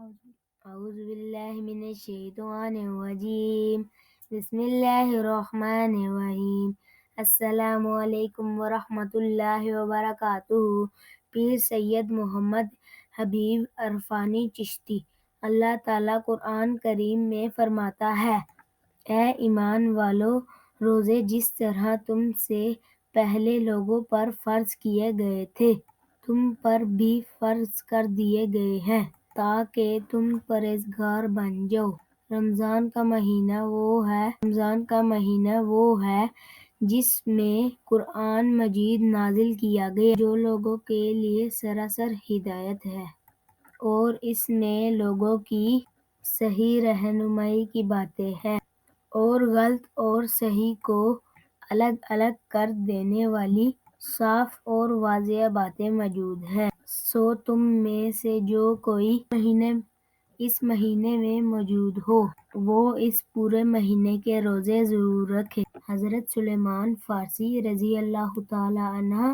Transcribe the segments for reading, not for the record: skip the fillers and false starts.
أعوذ بالله من الشيطان الرجيم. بسم الله الرحمن الرحیم. السلام علیکم ورحمۃ اللہ وبرکاتہ. پیر سید محمد حبیب عرفانی چشتی. اللہ تعالیٰ قرآن کریم میں فرماتا ہے: اے ایمان والو، روزے جس طرح تم سے پہلے لوگوں پر فرض کیے گئے تھے تم پر بھی فرض کر دیے گئے ہیں تاکہ تم پرہیزگار بن جاؤ۔ رمضان کا مہینہ وہ ہے جس میں قرآن مجید نازل کیا گیا، جو لوگوں کے لیے سراسر ہدایت ہے، اور اس میں لوگوں کی صحیح رہنمائی کی باتیں ہیں، اور غلط اور صحیح کو الگ الگ کر دینے والی صاف اور واضح باتیں موجود ہیں۔ سو تم میں سے جو کوئی اس مہینے میں موجود ہو وہ اس پورے مہینے کے روزے ضرور رکھے۔ حضرت سلیمان فارسی رضی اللہ تعالی عنہ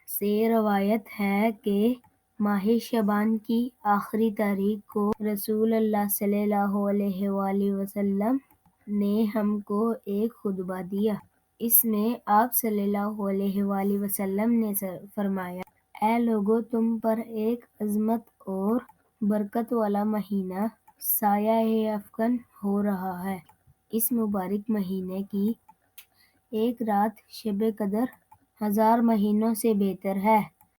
سے روایت ہے کہ ماہ شعبان کی آخری تاریخ کو رسول اللہ صلی اللہ علیہ وآلہ وسلم نے ہم کو ایک خطبہ دیا۔ اس میں آپ صلی اللہ علیہ وآلہ وسلم نے فرمایا: اے لوگو، تم پر ایک عظمت اور برکت والا مہینہ سایہ افکن ہو رہا ہے۔ اس مبارک مہینے کی ایک رات شب قدر 1000 مہینوں سے بہتر ہے۔